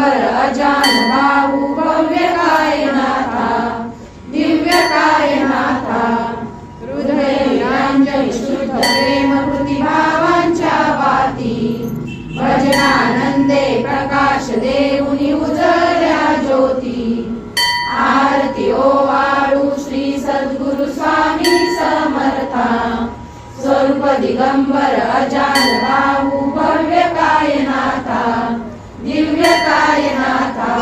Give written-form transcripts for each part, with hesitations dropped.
दिगंबर अजान भाऊ भव्य कायनाथा दिव्य कायनाथा हृदय निरांजन शुद्ध प्रेम कृती भावांच्या वाती भजनानंदे प्रकाश देऊनी उजळल्या ज्योती आरती ओवाळू श्री सद्गुरु स्वामी समर्था स्वरूप दिगंबर अजान भाऊ भव्य कायनाथा दिव्य कायनाथा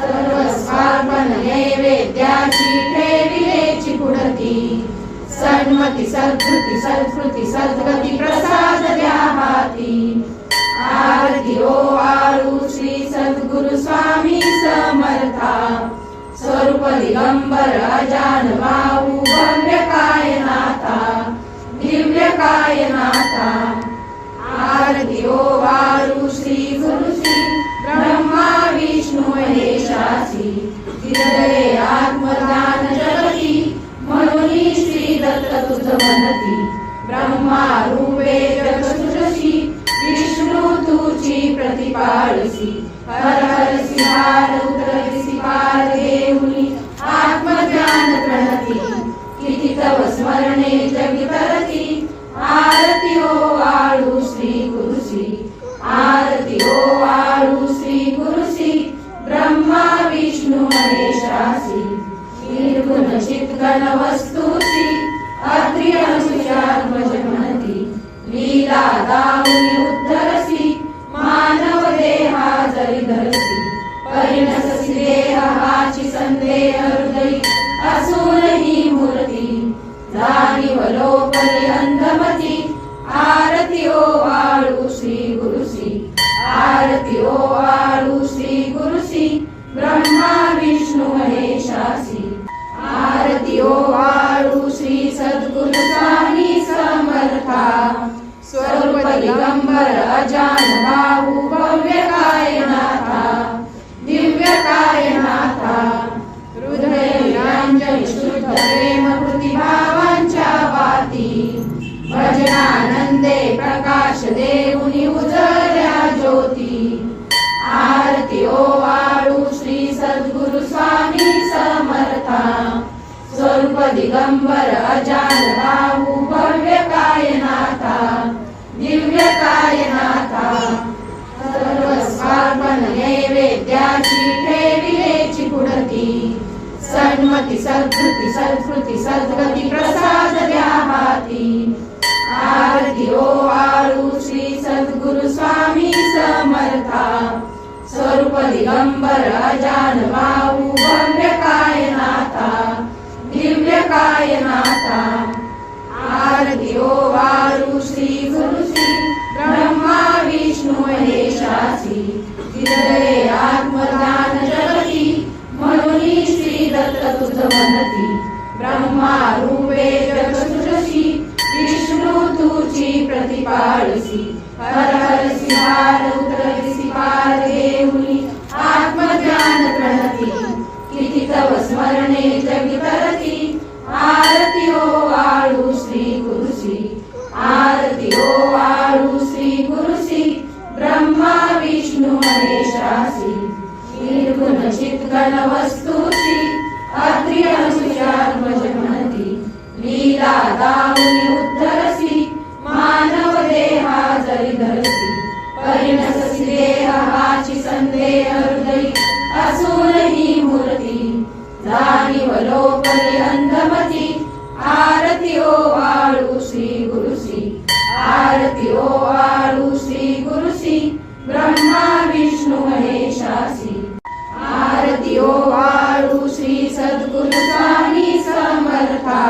सर्वस्वार्पण नैवेद्याची ठेविलेची पुढती सन्मती सद्कृती सत्कृती सद्गती प्रसाद द्या हाती आरती ओवाळू श्री सद्गुरु स्वामी समर्था स्वरूप दिगंबर अजान भाऊ भव्य कायनाथा दिव्य कायनाथा आरती ओवाळू श्री गुरु श्री ब्रह्मा विष्णू महेशासी हृदये आत्मदान जगती म्हणून श्री दत्त तुझ म्हणती ब्रह्मा रूपे जग सृजसी विष्णू तुझी प्रतिपाळसी हर हरसी हार उतरसी पार देऊनी आत्मज्ञान प्रणती किती तव स्मरणे जगी तरती आरती ओवाळू श्री गुरुसी आरती ओवाळू श्री गुरुसी ब्रह्मा विष्णू महेशासी निर्गुण चित्गण वस्तुसी अत्रि अनुसुचात्मज म्हणती लीला दाऊनी उद्धरसी मानव देहा जरी धरसी परिणससी देह हाची संदेह हृदयी असूनही मूर्ती जाणीव लोपली अंधमती आरती ओवाळू श्री गुरुसी आरती ओवाळू श्री गुरुसी ब्रह्मा विष्णू महेशासी आरती ओवाळू श्री सद्गुरु स्वामी समर्था स्वरूप दिगंबर अजान भाऊ भव्य कायनाथा दिव्य कायनाथा हृदय निरांजन शुद्ध प्रेम कृती भावांच्या वाती भजनानंदे प्रकाश देऊनी उजळल्या ज्योती आरती ओवाळू श्री सद्गुरु स्वामी समर्था स्वरूप दिगंबर अजान भाऊ भव्य कायनाथा दिव्य कायनाथा सर्वस्वार्पण नैवेद्याची ठेविलेची पुढती सन्मती सत्कृती सत्कृती सद्गती प्रसाद द्या हाती आरती ओवाळू श्री सद्गुरु स्वामी समर्था स्वरूप दिगंबर अजान भाऊ भव्य कायनाथा दिव्य कायनाथा आरती ओवाळू श्री गुरुसी ब्रह्मा विष्णू महेशासी हृदये आत्मदान जगती म्हणून श्री दत्त तुझ म्हणती ब्रह्मा रूपे जग सृजसी विष्णू तुझी प्रतिपाळसी हर हरसी हार उतरसी पार देऊनी आत्मज्ञान प्रणती किती तव स्मरणे जगी तरती आरती ओवाळू श्री गुरुसी आरती ओवाळू श्री गुरुसी ब्रह्मा विष्णू महेशासी निर्गुण चित्गण वस्तुसी अत्रि अनुसुचात्मज म्हणती लीला दाऊनी उद्धरसी मानव देहा जरी धरसी परिणससी देह हाची संदेह हृदयी असूनही मूर्ती जाणीव लोपली अंधमती आरती ओवाळू श्री गुरुसी आरती ओवाळू श्री गुरुसी ब्रह्मा विष्णू महेशासी आरती ओवाळू श्री सद्गुरु स्वामी समर्था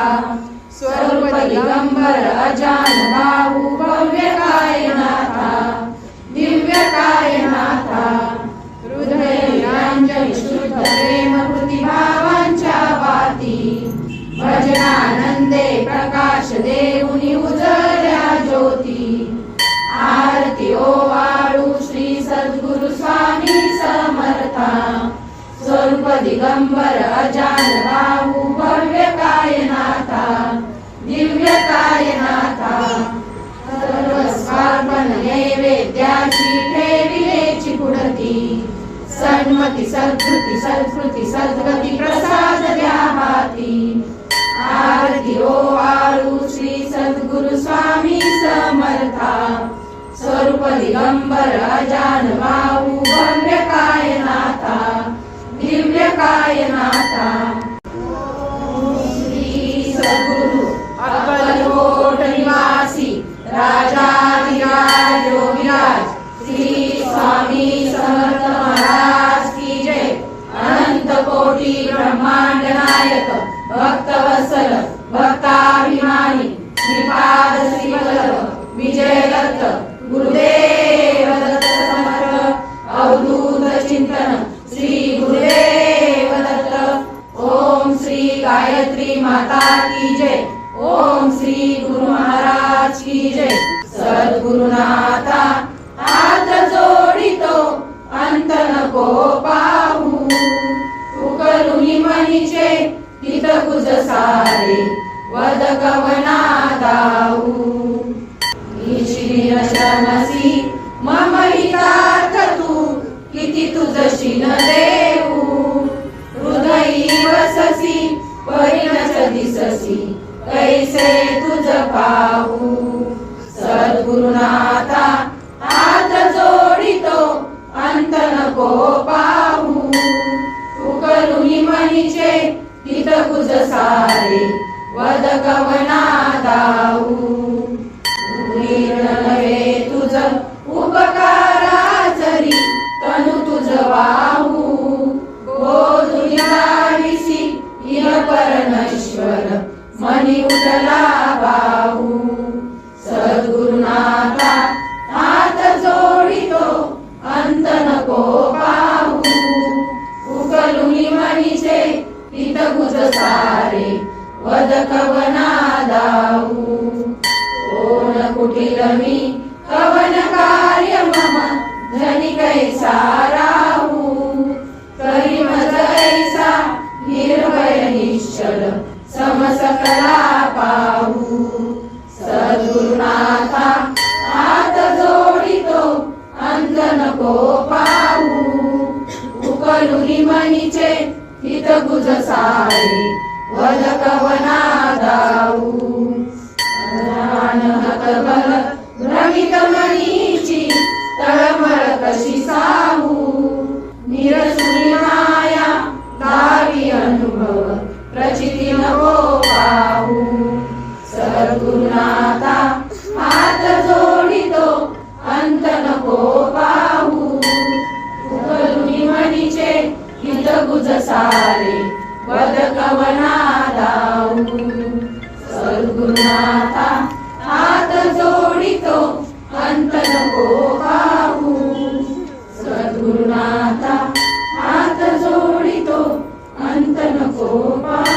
स्वरूप दिगंबर अजान भाऊ भव्य कायनाथा दिव्य कायनाथा हृदय निरांजन शुद्ध प्रेम कृती भावांच्या वाती भजनानंदे प्रकाश देऊनी उजळल्या ज्योती आरती ओवाळू श्री सद्गुरु स्वामी समर्था स्वरूप दिगंबर अजान भाऊ भव्य कायनाथा दिव्य कायनाथा सर्वस्वार्पण नैवेद्याची ठेविलेची पुढती सन्मती सद्वृत्ती सद्स्मृती सद्गती प्रसाद द्या हाती आरती ओवाळू श्री सद्गुरु स्वामी समर्था स्वरूप दिगंबर अजान बाहू भव्य कायनाथा दिव्य कायनाथा श्री सद्गुरु अक्कलकोट निवासी राजाधिराज योगीराज श्री स्वामी समर्थ महाराज की जय। अनंत कोटी ब्रह्मांड नायक भक्तवत्सल भक्ताभिमानी श्रीपाद श्रीवल्लभ विजय दत्त गुरुदेव दत्त समर्थ अवधूत चिंतन श्री गुरुदेव दत्त। ओम श्री गायत्री माता की जय। ओम श्री गुरु महाराज की जय। सद्गुरुनाथा हात जोडितो अंत नको पाहू उकलुनी मनीचे हित कुज सारे वद कवना दाऊ श्रमसी मम हितार्थ तू किती तुझशी न देऊ हृदयी वससी परिणच दिससी कैसे तुझ पाहू सद्गुरुनाथा हात जोडितो अंत नको पाहू उकलुनी मनीचे हित कुज सारे वद कवना दाऊ नव्हे तुझ उपकाराचरी तनु तुझ वाहू बोधुनिसी इह परमेश्वर मनी उठला बाहू सद्गुरुनाथा हात जोडितो अंत नको पाहू उकलुनी मनीचे हित कुज सारे वद कवना दाऊ कोण कुटील मी कवन कार्य मम धनी कैसा राहू करी मज ऐसा निर्भय निश्चल समसकला पाहू सद्गुरुनाथा हात जोडितो अंत नको पाहू उकलुनी मनीचे हित गुज सारे वद कवना दाऊ हतबल भ्रमित मनीची तळमळ कशी साहू निरसुनी माया दावी अनुभव प्रचिती नको पाहू सद्गुरुनाथा हात जोडितो अंत नको पाहू उकलुनी मनीचे हित गुज सारे वद कवना दाऊ सद्गुरुनाथा हात जोडितो अंत नको पाहू सद्गुरुनाथा हात जोडितो अंत नको पाहू।